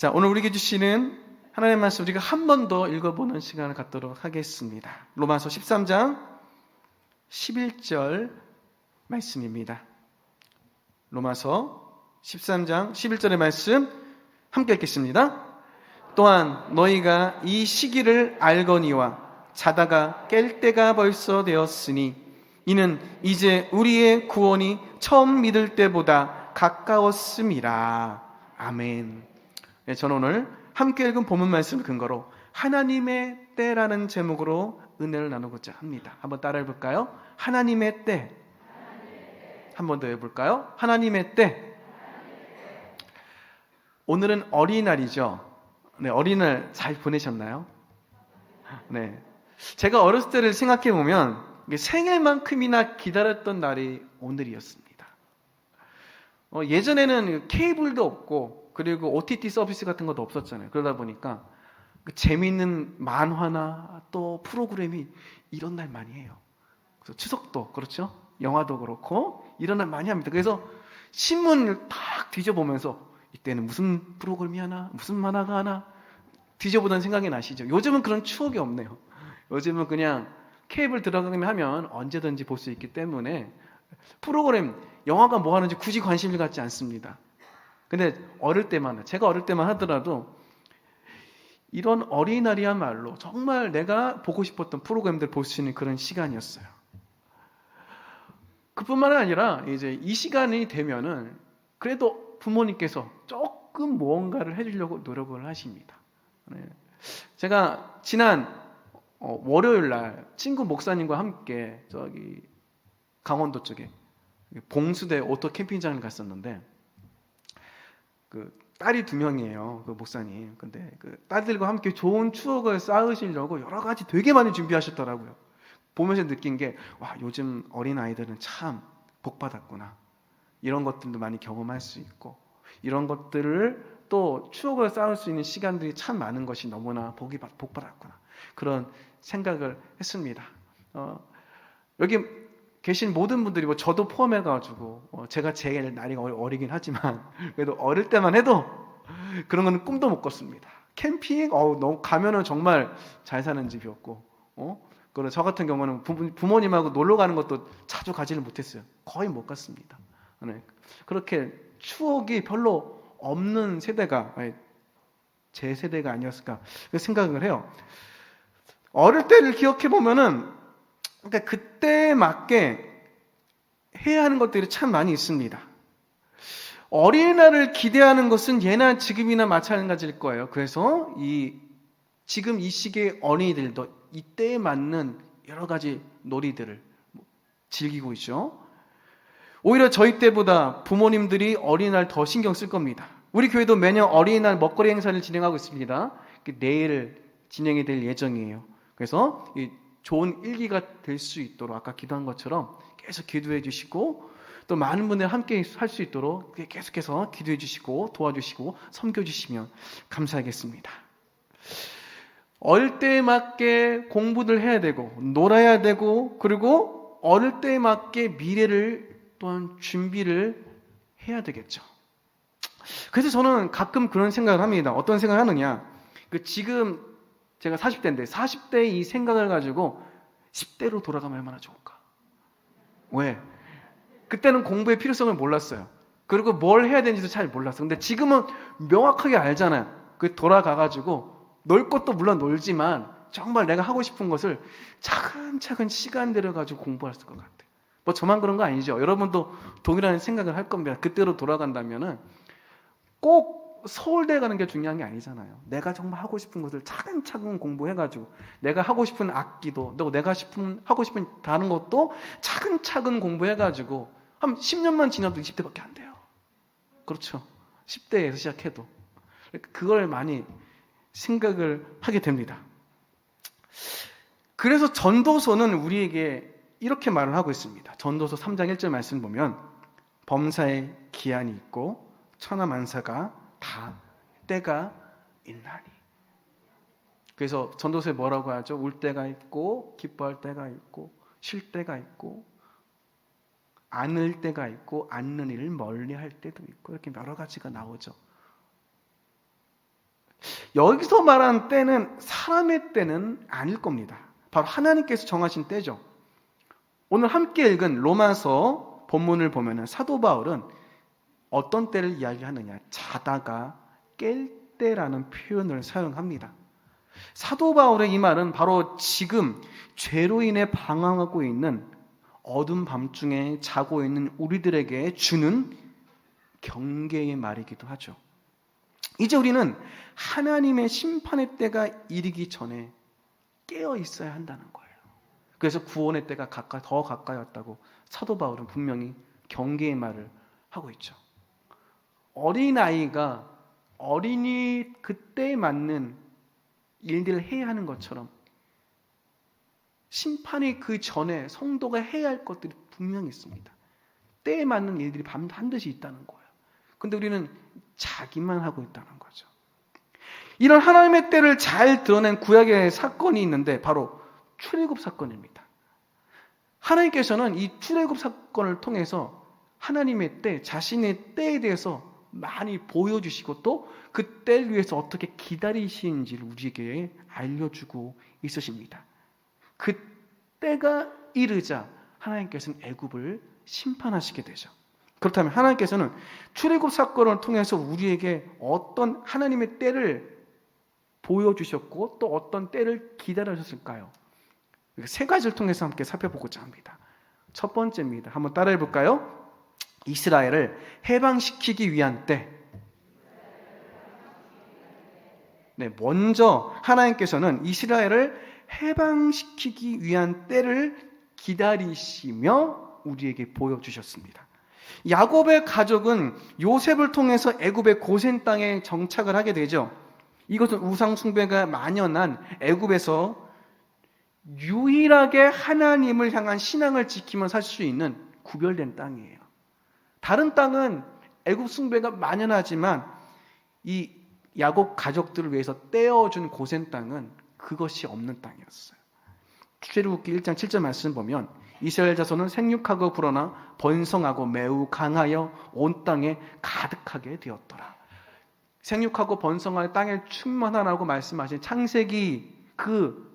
자, 오늘 우리에게 주시는 하나님의 말씀 우리가 한 번 더 읽어보는 시간을 갖도록 하겠습니다. 로마서 13장 11절 말씀입니다. 로마서 13장 11절의 말씀 함께 읽겠습니다. 또한 너희가 이 시기를 알거니와 자다가 깰 때가 벌써 되었으니 이는 이제 우리의 구원이 처음 믿을 때보다 가까웠음이라. 아멘. 네, 저는 오늘 함께 읽은 본문 말씀을 근거로 하나님의 때라는 제목으로 은혜를 나누고자 합니다. 한번 따라해 볼까요? 하나님의 때. 한 번 더 해볼까요? 하나님의 때. 오늘은 어린이날이죠. 네, 어린이날 잘 보내셨나요? 네. 제가 어렸을 때를 생각해 보면 생일만큼이나 기다렸던 날이 오늘이었습니다. 예전에는 케이블도 없고 그리고 OTT 서비스 같은 것도 없었잖아요. 그러다 보니까 재미있는 만화나 또 프로그램이 이런 날 많이 해요. 그래서 추석도 그렇죠? 영화도 그렇고 이런 날 많이 합니다. 그래서 신문을 딱 뒤져보면서 이때는 무슨 프로그램이 하나, 무슨 만화가 하나 뒤져보던 생각이 나시죠? 요즘은 그런 추억이 없네요. 요즘은 그냥 케이블 들어가기만 하면 언제든지 볼 수 있기 때문에 프로그램, 영화가 뭐 하는지 굳이 관심을 갖지 않습니다. 근데 제가 어릴 때만 하더라도 이런 어린이날이야말로 정말 내가 보고 싶었던 프로그램들 볼 수 있는 그런 시간이었어요. 그뿐만 아니라 이제 이 시간이 되면은 그래도 부모님께서 조금 무언가를 해주려고 노력을 하십니다. 네. 제가 지난 월요일 날 친구 목사님과 함께 저기 강원도 쪽에 봉수대 오토 캠핑장을 갔었는데 그 딸이 2명이에요. 그 목사님. 근데 그 딸들과 함께 좋은 추억을 쌓으시려고 여러 가지 되게 많이 준비하셨더라고요. 보면서 느낀 게 와, 요즘 어린 아이들은 참 복 받았구나. 이런 것들도 많이 경험할 수 있고 이런 것들을 또 추억을 쌓을 수 있는 시간들이 참 많은 것이 너무나 복 받았구나. 그런 생각을 했습니다. 여기 계신 모든 분들이 저도 포함해가지고 제가 제일 나이가 어리긴 하지만 그래도 어릴 때만 해도 그런 거는 꿈도 못 꿨습니다. 캠핑 너무 가면은 정말 잘 사는 집이었고 그리고 저 같은 경우는 부모님하고 놀러 가는 것도 자주 가지를 못했어요. 거의 못 갔습니다. 네. 그렇게 추억이 별로 없는 세대가 제 세대가 아니었을까 생각을 해요. 어릴 때를 기억해 보면은 그러니까 그때에 맞게 해야 하는 것들이 참 많이 있습니다. 어린이날을 기대하는 것은 예나 지금이나 마찬가지일 거예요. 그래서 지금 이 시기의 어린이들도 이때에 맞는 여러 가지 놀이들을 즐기고 있죠. 오히려 저희 때보다 부모님들이 어린이날 더 신경 쓸 겁니다. 우리 교회도 매년 어린이날 먹거리 행사를 진행하고 있습니다. 내일 진행이 될 예정이에요. 그래서 좋은 일기가 될 수 있도록 아까 기도한 것처럼 계속 기도해 주시고 또 많은 분들 함께 할 수 있도록 계속해서 기도해 주시고 도와주시고 섬겨 주시면 감사하겠습니다. 어릴 때에 맞게 공부를 해야 되고 놀아야 되고 그리고 어릴 때에 맞게 미래를 또한 준비를 해야 되겠죠. 그래서 저는 가끔 그런 생각을 합니다. 어떤 생각을 하느냐. 지금 제가 40대인데 40대의 이 생각을 가지고 10대로 돌아가면 얼마나 좋을까? 왜? 그때는 공부의 필요성을 몰랐어요. 그리고 뭘 해야 되는지도 잘 몰랐어요. 근데 지금은 명확하게 알잖아요. 돌아가가지고 놀 것도 물론 놀지만 정말 내가 하고 싶은 것을 차근차근 시간 들여가지고 공부할 것 같아요. 저만 그런 거 아니죠. 여러분도 동일한 생각을 할 겁니다. 그때로 돌아간다면은 꼭 서울대 가는 게 중요한 게 아니잖아요. 내가 정말 하고 싶은 것을 차근차근 공부해가지고 내가 하고 싶은 악기도 또 내가 하고 싶은 다른 것도 차근차근 공부해가지고 한 10년만 지나도 20대밖에 안 돼요. 그렇죠. 10대에서 시작해도 그걸 많이 생각을 하게 됩니다. 그래서 전도서는 우리에게 이렇게 말을 하고 있습니다. 전도서 3장 1절 말씀 보면 범사에 기한이 있고 천하만사가 다 때가 있나니. 그래서 전도서에 뭐라고 하죠? 울 때가 있고 기뻐할 때가 있고 쉴 때가 있고 안을 때가 있고 않는 일을 멀리할 때도 있고 이렇게 여러 가지가 나오죠. 여기서 말하는 때는 사람의 때는 아닐 겁니다. 바로 하나님께서 정하신 때죠. 오늘 함께 읽은 로마서 본문을 보면 사도 바울은 어떤 때를 이야기하느냐, 자다가 깰 때라는 표현을 사용합니다. 사도 바울의 이 말은 바로 지금 죄로 인해 방황하고 있는 어둠 밤중에 자고 있는 우리들에게 주는 경계의 말이기도 하죠. 이제 우리는 하나님의 심판의 때가 이르기 전에 깨어 있어야 한다는 거예요. 그래서 구원의 때가 더 가까이 왔다고 사도 바울은 분명히 경계의 말을 하고 있죠. 어린아이가 어린이 그때에 맞는 일들을 해야 하는 것처럼 심판이 그 전에 성도가 해야 할 것들이 분명히 있습니다. 때에 맞는 일들이 반드시 있다는 거예요. 근데 우리는 자기만 하고 있다는 거죠. 이런 하나님의 때를 잘 드러낸 구약의 사건이 있는데 바로 출애굽 사건입니다. 하나님께서는 이 출애굽 사건을 통해서 하나님의 때, 자신의 때에 대해서 많이 보여주시고 또 그 때를 위해서 어떻게 기다리시는지를 우리에게 알려주고 있으십니다. 그 때가 이르자 하나님께서는 애굽을 심판하시게 되죠. 그렇다면 하나님께서는 출애굽 사건을 통해서 우리에게 어떤 하나님의 때를 보여주셨고 또 어떤 때를 기다려주셨을까요? 세 가지를 통해서 함께 살펴보고자 합니다. 첫 번째입니다. 한번 따라해 볼까요? 이스라엘을 해방시키기 위한 때. 네, 먼저 하나님께서는 이스라엘을 해방시키기 위한 때를 기다리시며 우리에게 보여주셨습니다. 야곱의 가족은 요셉을 통해서 애굽의 고센 땅에 정착을 하게 되죠. 이것은 우상 숭배가 만연한 애굽에서 유일하게 하나님을 향한 신앙을 지키며 살 수 있는 구별된 땅이에요. 다른 땅은 애굽 숭배가 만연하지만 이 야곱 가족들을 위해서 떼어준 고센 땅은 그것이 없는 땅이었어요. 출애굽기 1장 7절 말씀 보면 이스라엘 자손은 생육하고 불어나 번성하고 매우 강하여 온 땅에 가득하게 되었더라. 생육하고 번성하여 땅에 충만하라고 말씀하신 창세기 그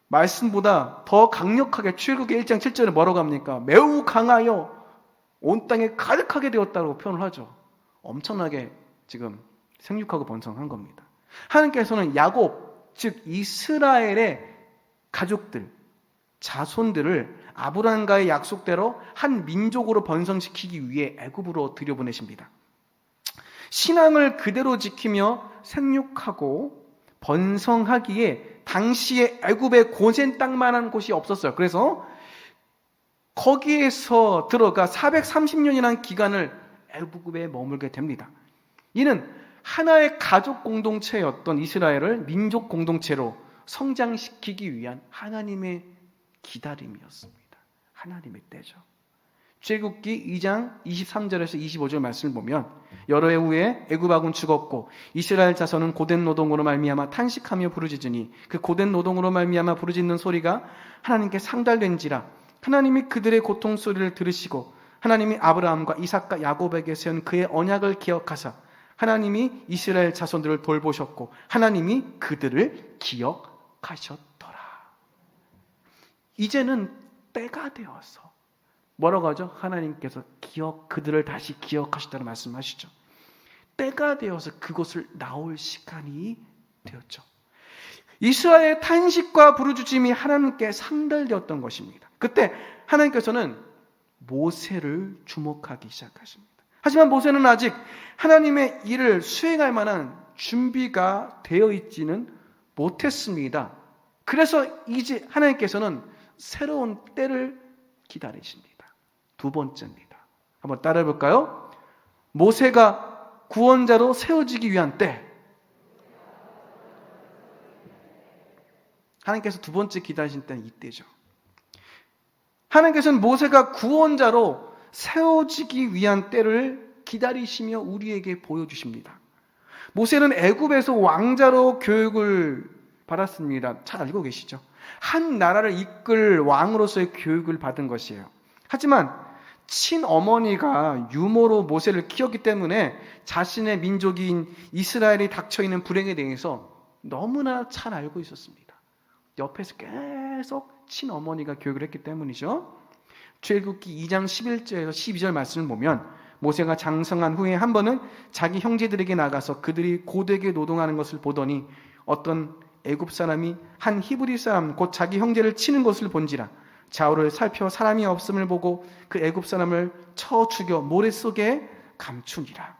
말씀보다 더 강력하게 출애굽기 1장 7절에 뭐라고 합니까? 매우 강하여 온 땅에 가득하게 되었다고 표현을 하죠. 엄청나게 지금 생육하고 번성한 겁니다. 하나님께서는 야곱, 즉 이스라엘의 가족들, 자손들을 아브라함과의 약속대로 한 민족으로 번성시키기 위해 애굽으로 들여보내십니다. 신앙을 그대로 지키며 생육하고 번성하기에 당시에 애굽의 고센 땅만한 곳이 없었어요. 그래서 거기에서 들어가 430년이라는 기간을 애굽에 머물게 됩니다. 이는 하나의 가족 공동체였던 이스라엘을 민족 공동체로 성장시키기 위한 하나님의 기다림이었습니다. 하나님의 때죠. 출애굽기 2장 23절에서 25절 말씀을 보면 여러 해 후에 애굽아군 죽었고 이스라엘 자손은 고된 노동으로 말미암아 탄식하며 부르짖으니 그 고된 노동으로 말미암아 부르짖는 소리가 하나님께 상달된지라 하나님이 그들의 고통 소리를 들으시고 하나님이 아브라함과 이삭과 야곱에게 세운 그의 언약을 기억하사 하나님이 이스라엘 자손들을 돌보셨고 하나님이 그들을 기억하셨더라. 이제는 때가 되어서 뭐라고 하죠? 하나님께서 그들을 다시 기억하시다고 말씀하시죠. 때가 되어서 그곳을 나올 시간이 되었죠. 이스라엘의 탄식과 부르짖음이 하나님께 상달되었던 것입니다. 그때 하나님께서는 모세를 주목하기 시작하십니다. 하지만 모세는 아직 하나님의 일을 수행할 만한 준비가 되어 있지는 못했습니다. 그래서 이제 하나님께서는 새로운 때를 기다리십니다. 두 번째입니다. 한번 따라해 볼까요? 모세가 구원자로 세워지기 위한 때. 하나님께서 두 번째 기다리신 때는 이때죠. 하나님께서는 모세가 구원자로 세워지기 위한 때를 기다리시며 우리에게 보여주십니다. 모세는 애굽에서 왕자로 교육을 받았습니다. 잘 알고 계시죠? 한 나라를 이끌 왕으로서의 교육을 받은 것이에요. 하지만 친어머니가 유모로 모세를 키웠기 때문에 자신의 민족인 이스라엘이 닥쳐있는 불행에 대해서 너무나 잘 알고 있었습니다. 옆에서 계속 친어머니가 교육을 했기 때문이죠. 출애굽기 2장 11절에서 12절 말씀을 보면 모세가 장성한 후에 한 번은 자기 형제들에게 나가서 그들이 고되게 노동하는 것을 보더니 어떤 애굽 사람이 한 히브리 사람 곧 자기 형제를 치는 것을 본지라 좌우를 살펴 사람이 없음을 보고 그 애굽 사람을 쳐 죽여 모래 속에 감추니라.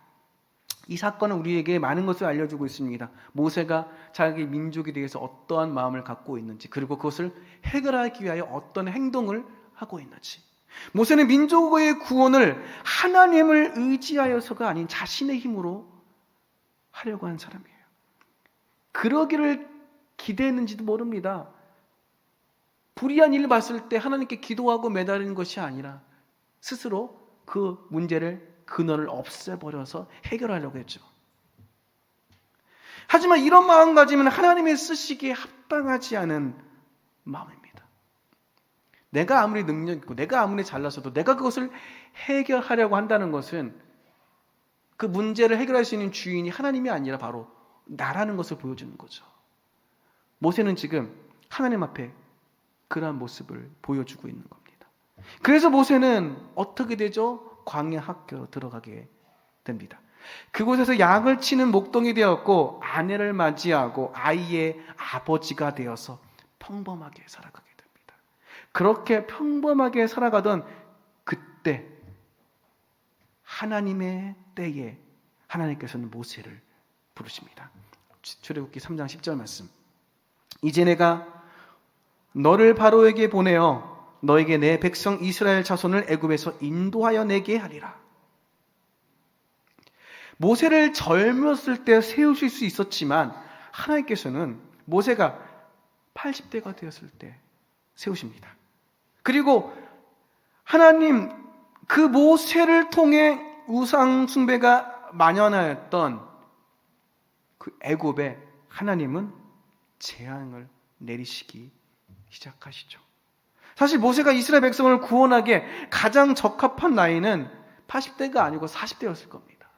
이 사건은 우리에게 많은 것을 알려주고 있습니다. 모세가 자기 민족에 대해서 어떠한 마음을 갖고 있는지, 그리고 그것을 해결하기 위하여 어떤 행동을 하고 있는지. 모세는 민족의 구원을 하나님을 의지하여서가 아닌 자신의 힘으로 하려고 한 사람이에요. 그러기를 기대했는지도 모릅니다. 불의한 일을 봤을 때 하나님께 기도하고 매달리는 것이 아니라 스스로 그 문제를, 근원을 없애버려서 해결하려고 했죠. 하지만 이런 마음가짐은 하나님의 쓰시기에 합당하지 않은 마음입니다. 내가 아무리 능력 있고 내가 아무리 잘나서도 내가 그것을 해결하려고 한다는 것은 그 문제를 해결할 수 있는 주인이 하나님이 아니라 바로 나라는 것을 보여주는 거죠. 모세는 지금 하나님 앞에 그러한 모습을 보여주고 있는 겁니다. 그래서 모세는 어떻게 되죠? 광야 학교로 들어가게 됩니다. 그곳에서 양을 치는 목동이 되었고 아내를 맞이하고 아이의 아버지가 되어서 평범하게 살아가게 됩니다. 그렇게 평범하게 살아가던 그때 하나님의 때에 하나님께서는 모세를 부르십니다. 출애굽기 3장 10절 말씀. 이제 내가 너를 바로에게 보내어 너에게 내 백성 이스라엘 자손을 애굽에서 인도하여 내게 하리라. 모세를 젊었을 때 세우실 수 있었지만 하나님께서는 모세가 80대가 되었을 때 세우십니다. 그리고 하나님 그 모세를 통해 우상 숭배가 만연하였던 그 애굽에 하나님은 재앙을 내리시기 시작하시죠. 사실 모세가 이스라엘 백성을 구원하기에 가장 적합한 나이는 80대가 아니고 40대였을 겁니다.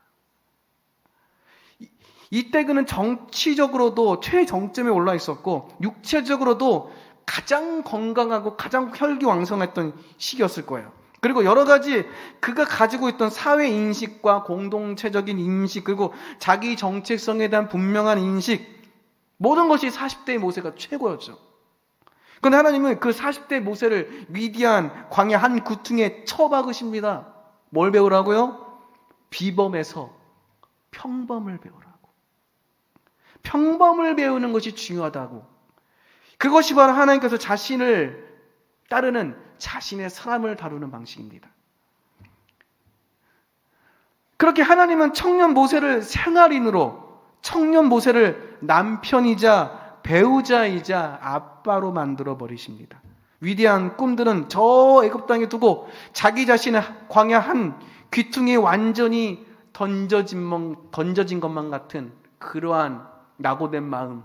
이때 그는 정치적으로도 최정점에 올라 있었고 육체적으로도 가장 건강하고 가장 혈기왕성했던 시기였을 거예요. 그리고 여러 가지 그가 가지고 있던 사회 인식과 공동체적인 인식, 그리고 자기 정체성에 대한 분명한 인식, 모든 것이 40대의 모세가 최고였죠. 그런데 하나님은 그 40대 모세를 위대한 광야 한 구퉁에 쳐박으십니다. 뭘 배우라고요? 비범에서 평범을 배우라고. 평범을 배우는 것이 중요하다고. 그것이 바로 하나님께서 자신을 따르는 자신의 사람을 다루는 방식입니다. 그렇게 하나님은 청년 모세를 생활인으로, 청년 모세를 남편이자 배우자이자 아빠로 만들어 버리십니다. 위대한 꿈들은 저 애굽 땅에 두고 자기 자신의 광야 한 귀퉁이에 완전히 던져진 것만 같은 그러한 낙오된 마음,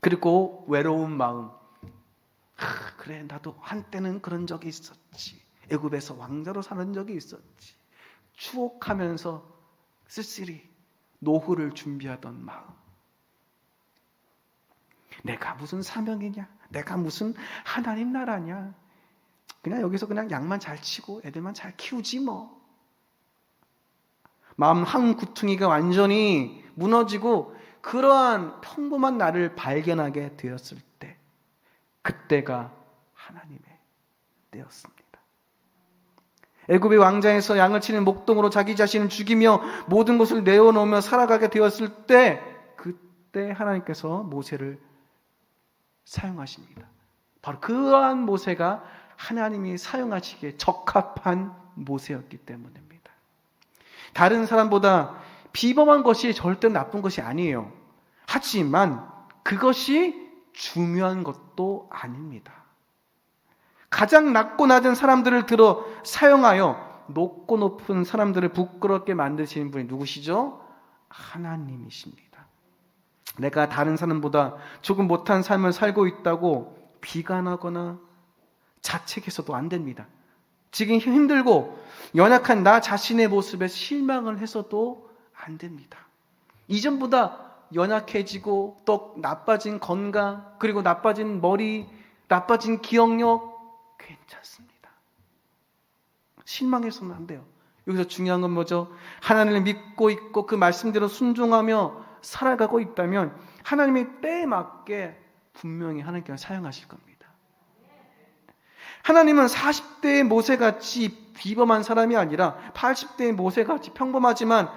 그리고 외로운 마음. 그래, 나도 한때는 그런 적이 있었지. 애굽에서 왕자로 사는 적이 있었지. 추억하면서 쓸쓸히 노후를 준비하던 마음. 내가 무슨 사명이냐? 내가 무슨 하나님 나라냐? 그냥 여기서 그냥 양만 잘 치고 애들만 잘 키우지 뭐. 마음 한 구퉁이가 완전히 무너지고 그러한 평범한 나를 발견하게 되었을 때, 그때가 하나님의 때였습니다. 애굽의 왕자에서 양을 치는 목동으로 자기 자신을 죽이며 모든 것을 내어놓으며 살아가게 되었을 때, 그때 하나님께서 모세를 사용하십니다. 바로 그러한 모세가 하나님이 사용하시기에 적합한 모세였기 때문입니다. 다른 사람보다 비범한 것이 절대 나쁜 것이 아니에요. 하지만 그것이 중요한 것도 아닙니다. 가장 낮고 낮은 사람들을 들어 사용하여 높고 높은 사람들을 부끄럽게 만드시는 분이 누구시죠? 하나님이십니다. 내가 다른 사람보다 조금 못한 삶을 살고 있다고 비관하거나 자책해서도 안 됩니다. 지금 힘들고 연약한 나 자신의 모습에 실망을 해서도 안 됩니다. 이전보다 연약해지고 또 나빠진 건강, 그리고 나빠진 머리, 나빠진 기억력 괜찮습니다. 실망해서는 안 돼요. 여기서 중요한 건 뭐죠? 하나님을 믿고 있고 그 말씀대로 순종하며 살아가고 있다면 하나님의 때에 맞게 분명히 하나님께서 사용하실 겁니다. 하나님은 40대의 모세같이 비범한 사람이 아니라 80대의 모세같이 평범하지만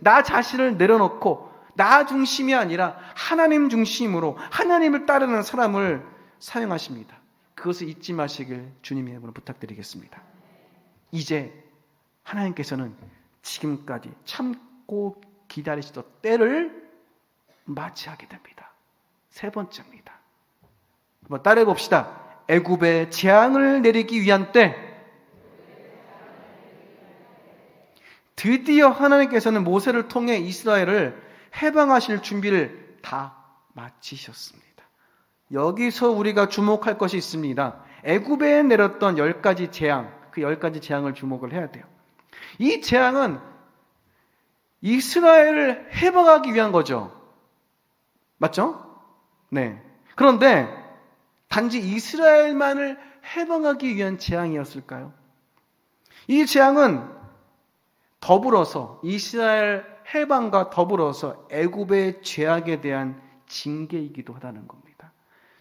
나 자신을 내려놓고 나 중심이 아니라 하나님 중심으로 하나님을 따르는 사람을 사용하십니다. 그것을 잊지 마시길 주님의 이름으로 부탁드리겠습니다. 이제 하나님께서는 지금까지 참고 기다리시던 때를 맞이하게 됩니다. 세 번째입니다. 한번 따라해 봅시다. 애굽에 재앙을 내리기 위한 때, 드디어 하나님께서는 모세를 통해 이스라엘을 해방하실 준비를 다 마치셨습니다. 여기서 우리가 주목할 것이 있습니다. 애굽에 내렸던 10가지 재앙, 그 10가지 재앙을 주목을 해야 돼요. 이 재앙은 이스라엘을 해방하기 위한 거죠. 맞죠? 네. 그런데 단지 이스라엘만을 해방하기 위한 재앙이었을까요? 이 재앙은 더불어서 이스라엘 해방과 더불어서 애굽의 죄악에 대한 징계이기도 하다는 겁니다.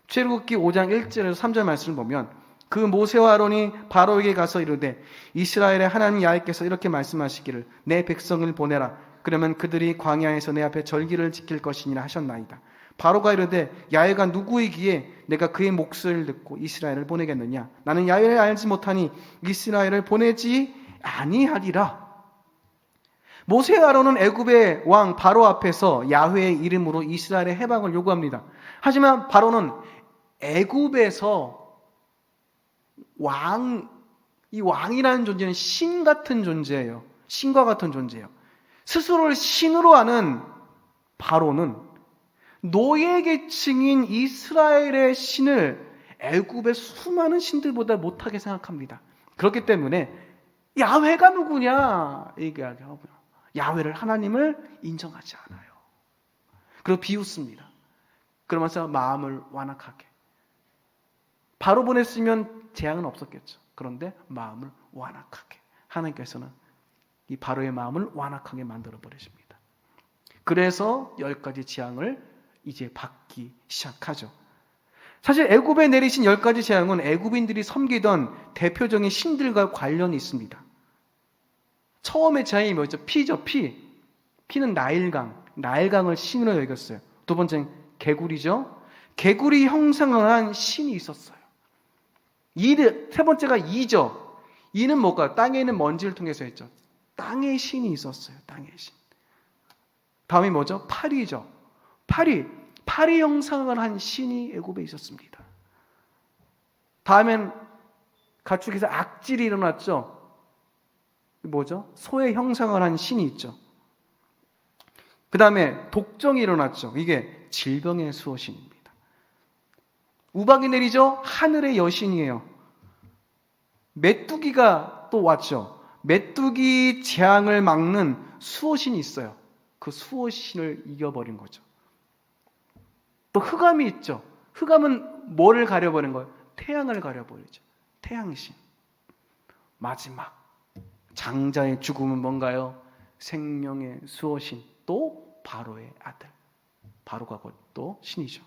출애굽기 5장 1절에서 3절 말씀을 보면 그 모세와 아론이 바로에게 가서 이르되 이스라엘의 하나님 야훼께서 이렇게 말씀하시기를 내 백성을 보내라. 그러면 그들이 광야에서 내 앞에 절기를 지킬 것이니라 하셨나이다. 바로가 이르되 야훼가 누구이기에 내가 그의 목소리를 듣고 이스라엘을 보내겠느냐? 나는 야훼를 알지 못하니 이스라엘을 보내지 아니하리라. 모세와 아론은 애굽의 왕 바로 앞에서 야훼의 이름으로 이스라엘의 해방을 요구합니다. 하지만 바로는 애굽에서 이 왕이라는 존재는 신 같은 존재예요. 신과 같은 존재예요. 스스로를 신으로 아는 바로는 노예 계층인 이스라엘의 신을 애굽의 수많은 신들보다 못하게 생각합니다. 그렇기 때문에 야훼가 누구냐 얘기하고요. 야훼를 하나님을 인정하지 않아요. 그리고 비웃습니다. 그러면서 마음을 완악하게. 바로 보냈으면 재앙은 없었겠죠. 그런데 마음을 완악하게. 하나님께서는 이 바로의 마음을 완악하게 만들어 버리십니다. 그래서 10가지 재앙을 이제 받기 시작하죠. 사실 애굽에 내리신 10가지 재앙은 애굽인들이 섬기던 대표적인 신들과 관련이 있습니다. 처음에 재앙이 뭐였죠? 피죠, 피. 피는 나일강을 신으로 여겼어요. 두 번째는 개구리죠. 개구리 형상을 한 신이 있었어요. 세 번째가 이죠. 이는 뭘까요? 땅에 있는 먼지를 통해서 했죠. 땅의 신이 있었어요. 땅의 신. 다음이 뭐죠? 파리죠. 파리 형상을 한 신이 애굽에 있었습니다. 다음엔 가축에서 악질이 일어났죠. 뭐죠? 소의 형상을 한 신이 있죠. 그 다음에 독정이 일어났죠. 이게 질병의 수호신입니다. 우박이 내리죠. 하늘의 여신이에요. 메뚜기가 또 왔죠. 메뚜기 재앙을 막는 수호신이 있어요. 그 수호신을 이겨버린 거죠. 또 흑암이 있죠. 흑암은 뭐를 가려버린 거예요? 태양을 가려버리죠. 태양신. 마지막 장자의 죽음은 뭔가요? 생명의 수호신, 또 바로의 아들. 바로가 곧 또 신이죠.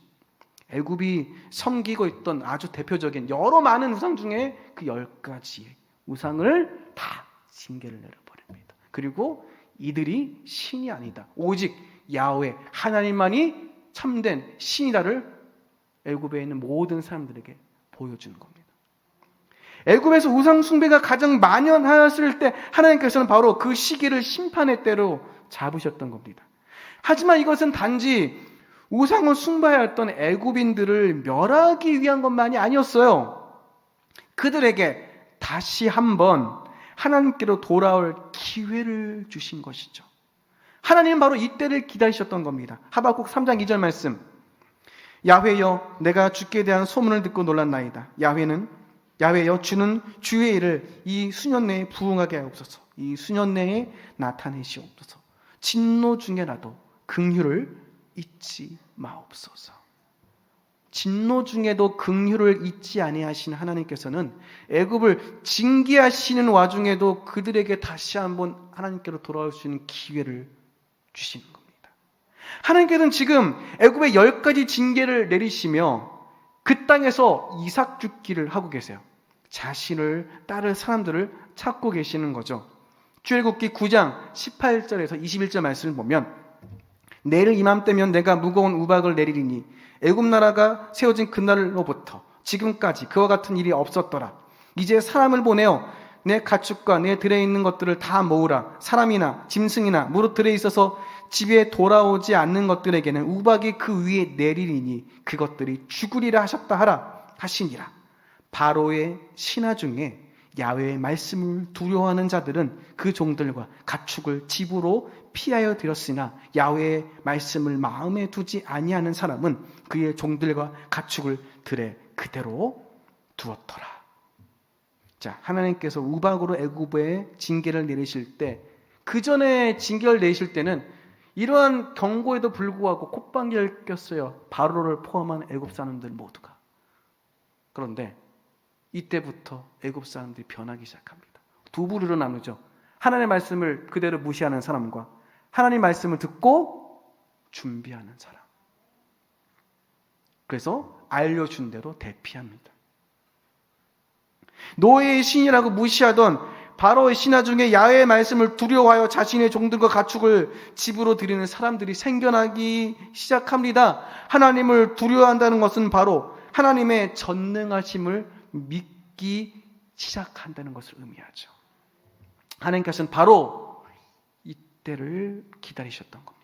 애굽이 섬기고 있던 아주 대표적인 여러 많은 우상 중에 그 10가지의 우상을 다 징계를 내려버립니다. 그리고 이들이 신이 아니다. 오직 야훼 하나님만이 참된 신이다를 애굽에 있는 모든 사람들에게 보여주는 겁니다. 애굽에서 우상 숭배가 가장 만연하였을 때 하나님께서는 바로 그 시기를 심판의 때로 잡으셨던 겁니다. 하지만 이것은 단지 우상을 숭배하였던 애굽인들을 멸하기 위한 것만이 아니었어요. 그들에게 다시 한번 하나님께로 돌아올 기회를 주신 것이죠. 하나님은 바로 이때를 기다리셨던 겁니다. 하박국 3장 2절 말씀. 야훼여, 내가 주께 대한 소문을 듣고 놀랐나이다. 야훼는 야훼여 주는 주의 일을 이 수년 내에 부응하게 하옵소서. 이 수년 내에 나타내시옵소서. 진노 중에라도 긍휼을 잊지 마옵소서. 진노 중에도 긍휼을 잊지 아니하신 하나님께서는 애굽을 징계하시는 와중에도 그들에게 다시 한번 하나님께로 돌아올 수 있는 기회를 주시는 겁니다. 하나님께서는 지금 애굽의 10가지 징계를 내리시며 그 땅에서 이삭 죽기를 하고 계세요. 자신을 따를 사람들을 찾고 계시는 거죠. 출애굽기 9장 18절에서 21절 말씀을 보면 내일 이맘때면 내가 무거운 우박을 내리리니 애굽 나라가 세워진 그날로부터 지금까지 그와 같은 일이 없었더라. 이제 사람을 보내어 내 가축과 내 들에 있는 것들을 다 모으라. 사람이나 짐승이나 무릇 들에 있어서 집에 돌아오지 않는 것들에게는 우박이 그 위에 내리리니 그것들이 죽으리라 하셨다 하라 하시니라. 바로의 신하 중에 야훼의 말씀을 두려워하는 자들은 그 종들과 가축을 집으로 피하여 들였으나 야훼의 말씀을 마음에 두지 아니하는 사람은 그의 종들과 가축을 들에 그대로 두었더라. 자, 하나님께서 우박으로 애굽에 징계를 내리실 때, 그 전에 징계를 내리실 때는 이러한 경고에도 불구하고 콧방귀를 꼈어요. 바로를 포함한 애굽 사람들 모두가. 그런데 이때부터 애굽 사람들이 변하기 시작합니다. 두 부류로 나누죠. 하나님의 말씀을 그대로 무시하는 사람과 하나님의 말씀을 듣고 준비하는 사람. 그래서 알려준 대로 대피합니다. 노예의 신이라고 무시하던 바로의 신하 중에 야훼의 말씀을 두려워하여 자신의 종들과 가축을 집으로 들이는 사람들이 생겨나기 시작합니다. 하나님을 두려워한다는 것은 바로 하나님의 전능하심을 믿기 시작한다는 것을 의미하죠. 하나님께서는 바로 이때를 기다리셨던 겁니다.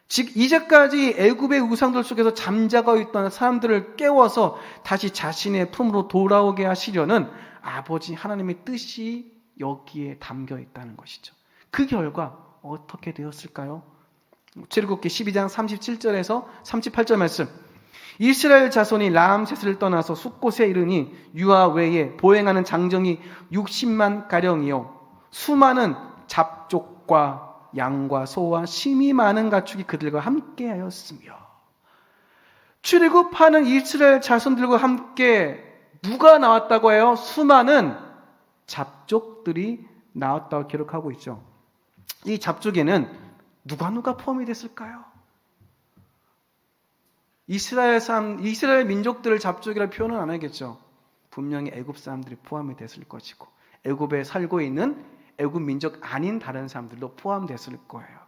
즉 이제까지 애굽의 우상들 속에서 잠자고 있던 사람들을 깨워서 다시 자신의 품으로 돌아오게 하시려는 아버지 하나님의 뜻이 여기에 담겨 있다는 것이죠. 그 결과 어떻게 되었을까요? 출애굽기 12장 37절에서 38절 말씀. 이스라엘 자손이 라암셋을 떠나서 숫곳에 이르니 유아 외에 보행하는 장정이 60만 가량이요 수많은 잡족과 양과 소와 심이 많은 가축이 그들과 함께하였으며. 출애굽하는 이스라엘 자손들과 함께 누가 나왔다고 해요? 수많은 잡족들이 나왔다고 기록하고 있죠. 이 잡족에는 누가 포함이 됐을까요? 이스라엘 민족들을 잡족이라 표현은 안 하겠죠. 분명히 애굽 사람들이 포함이 됐을 것이고 애굽에 살고 있는 애굽 민족 아닌 다른 사람들도 포함됐을 거예요.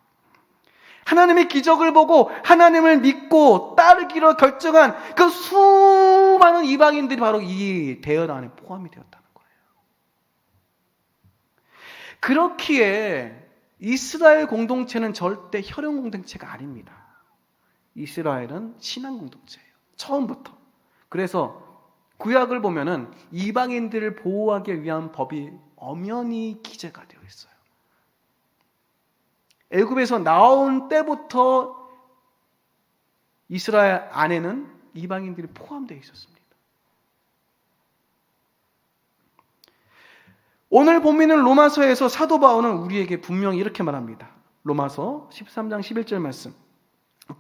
하나님의 기적을 보고 하나님을 믿고 따르기로 결정한 그 수많은 이방인들이 바로 이 대열 안에 포함이 되었다는 거예요. 그렇기에 이스라엘 공동체는 절대 혈연 공동체가 아닙니다. 이스라엘은 신앙 공동체예요. 처음부터. 그래서 구약을 보면은 이방인들을 보호하기 위한 법이 엄연히 기재가 되어 있어요. 애굽에서 나온 때부터 이스라엘 안에는 이방인들이 포함되어 있었습니다. 오늘 본문은 로마서에서 사도 바울은 우리에게 분명히 이렇게 말합니다. 로마서 13장 11절 말씀.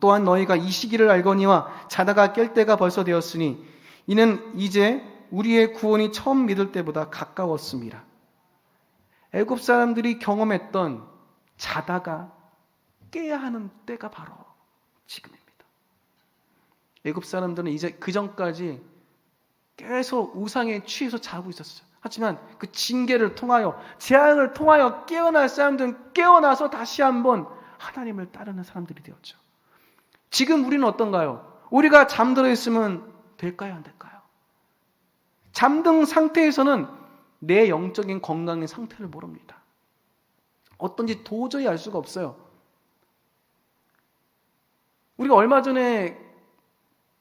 또한 너희가 이 시기를 알거니와 자다가 깰 때가 벌써 되었으니 이는 이제 우리의 구원이 처음 믿을 때보다 가까웠습니다. 애굽 사람들이 경험했던 자다가 깨야 하는 때가 바로 지금입니다. 애굽 사람들은 이제 그 전까지 계속 우상에 취해서 자고 있었어요. 하지만 그 징계를 통하여 재앙을 통하여 깨어날 사람들은 깨어나서 다시 한번 하나님을 따르는 사람들이 되었죠. 지금 우리는 어떤가요? 우리가 잠들어 있으면 될까요? 안 될까요? 잠든 상태에서는 내 영적인 건강의 상태를 모릅니다. 어떤지 도저히 알 수가 없어요. 우리가 얼마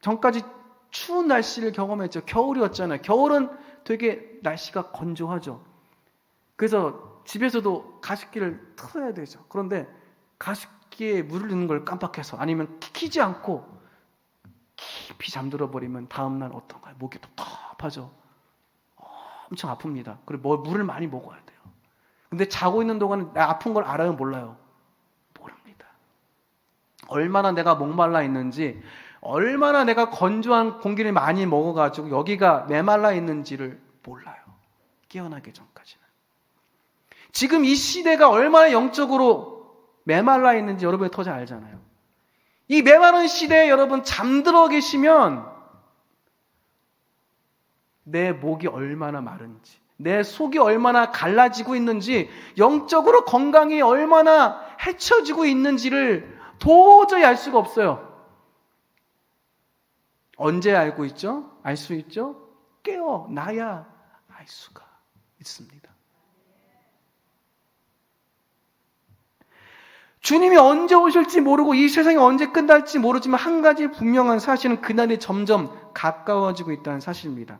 전까지 추운 날씨를 경험했죠. 겨울이었잖아요. 겨울은 되게 날씨가 건조하죠. 그래서 집에서도 가습기를 틀어야 되죠. 그런데 가습기에 물을 넣는 걸 깜빡해서 아니면 키지 않고 깊이 잠들어 버리면 다음날 어떤가요? 목이 텁텁하죠. 엄청 아픕니다. 그리고 물을 많이 먹어야 돼요. 근데 자고 있는 동안은 나 아픈 걸 알아요? 몰라요? 모릅니다. 얼마나 내가 목말라 있는지, 얼마나 내가 건조한 공기를 많이 먹어가지고 여기가 메말라 있는지를 몰라요. 깨어나기 전까지는. 지금 이 시대가 얼마나 영적으로 메말라 있는지 여러분이 더 잘 알잖아요. 이 메마른 시대에 여러분 잠들어 계시면 내 목이 얼마나 마른지, 내 속이 얼마나 갈라지고 있는지, 영적으로 건강이 얼마나 해쳐지고 있는지를 도저히 알 수가 없어요. 언제 알고 있죠? 알 수 있죠? 깨어나야 알 수가 있습니다. 주님이 언제 오실지 모르고 이 세상이 언제 끝날지 모르지만 한 가지 분명한 사실은 그날이 점점 가까워지고 있다는 사실입니다.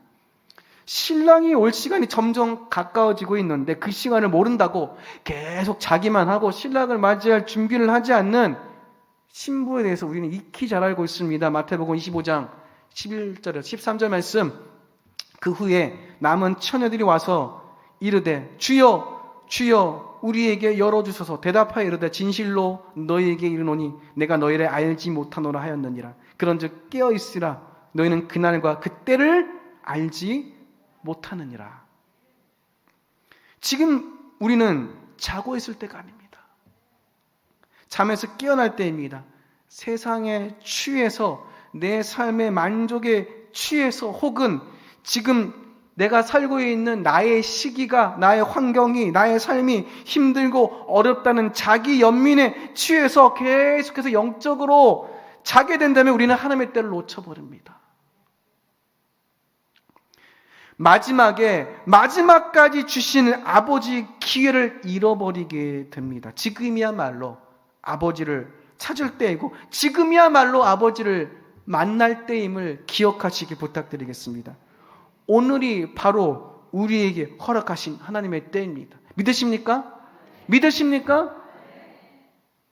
신랑이 올 시간이 점점 가까워지고 있는데 그 시간을 모른다고 계속 자기만 하고 신랑을 맞이할 준비를 하지 않는 신부에 대해서 우리는 익히 잘 알고 있습니다. 마태복음 25장 11절 13절 말씀. 그 후에 남은 처녀들이 와서 이르되 주여 주여 우리에게 열어주소서. 대답하여 이르되 진실로 너희에게 이르노니 내가 너희를 알지 못하노라 하였느니라. 그런즉 깨어있으라. 너희는 그날과 그때를 알지 못하느니라. 지금 우리는 자고 있을 때가 아닙니다. 잠에서 깨어날 때입니다. 세상에 취해서 내 삶의 만족에 취해서 혹은 지금 내가 살고 있는 나의 시기가, 나의 환경이, 나의 삶이 힘들고 어렵다는 자기 연민에 취해서 계속해서 영적으로 자게 된다면 우리는 하나님의 때를 놓쳐버립니다. 마지막까지 주신 아버지 기회를 잃어버리게 됩니다. 지금이야말로 아버지를 찾을 때이고 지금이야말로 아버지를 만날 때임을 기억하시기 부탁드리겠습니다. 오늘이 바로 우리에게 허락하신 하나님의 때입니다. 믿으십니까? 믿으십니까?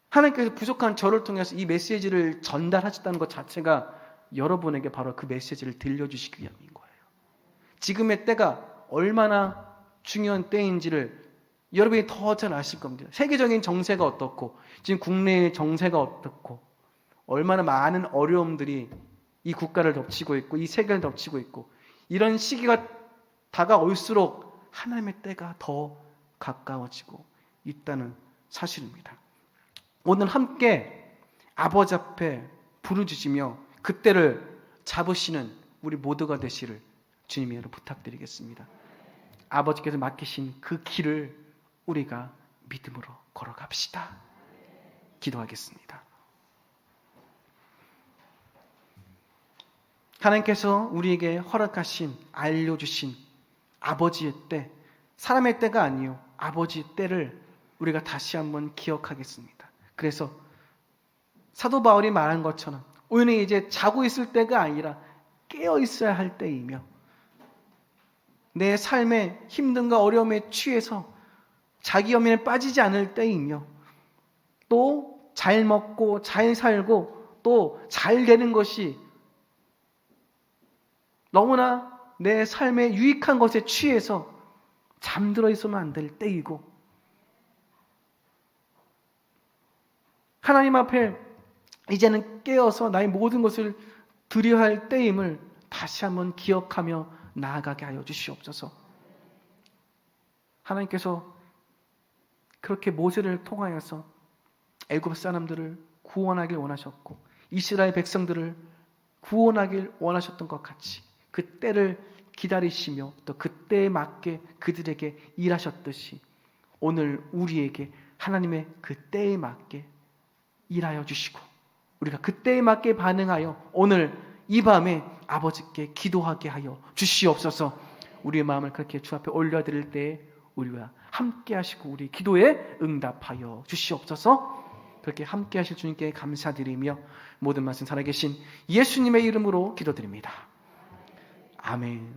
하나님께서 부족한 저를 통해서 이 메시지를 전달하셨다는 것 자체가 여러분에게 바로 그 메시지를 들려주시기 위함인 거예요. 지금의 때가 얼마나 중요한 때인지를 여러분이 더 잘 아실 겁니다. 세계적인 정세가 어떻고 지금 국내의 정세가 어떻고 얼마나 많은 어려움들이 이 국가를 덮치고 있고 이 세계를 덮치고 있고 이런 시기가 다가올수록 하나님의 때가 더 가까워지고 있다는 사실입니다. 오늘 함께 아버지 앞에 부르짖으며 그때를 잡으시는 우리 모두가 되시를 주님의 이름으로 부탁드리겠습니다. 아버지께서 맡기신 그 길을 우리가 믿음으로 걸어갑시다. 기도하겠습니다. 하나님께서 우리에게 허락하신, 알려주신 아버지의 때, 사람의 때가 아니요 아버지의 때를 우리가 다시 한번 기억하겠습니다. 그래서 사도 바울이 말한 것처럼 오늘 이제 자고 있을 때가 아니라 깨어 있어야 할 때이며 내 삶의 힘듦과 어려움에 취해서 자기 연민에 빠지지 않을 때이며 또 잘 먹고 잘 살고 또 잘 되는 것이 너무나 내 삶에 유익한 것에 취해서 잠들어 있으면 안 될 때이고 하나님 앞에 이제는 깨어서 나의 모든 것을 드려야 할 때임을 다시 한번 기억하며 나아가게 하여 주시옵소서. 하나님께서 그렇게 모세를 통하여서 애굽 사람들을 구원하길 원하셨고 이스라엘 백성들을 구원하길 원하셨던 것 같이 그 때를 기다리시며 또 그때에 맞게 그들에게 일하셨듯이 오늘 우리에게 하나님의 그 때에 맞게 일하여 주시고 우리가 그때에 맞게 반응하여 오늘 이 밤에 아버지께 기도하게 하여 주시옵소서. 우리의 마음을 그렇게 주 앞에 올려드릴 때에 우리와 함께 하시고 우리 기도에 응답하여 주시옵소서. 그렇게 함께 하실 주님께 감사드리며 모든 말씀 살아계신 예수님의 이름으로 기도드립니다. 아멘.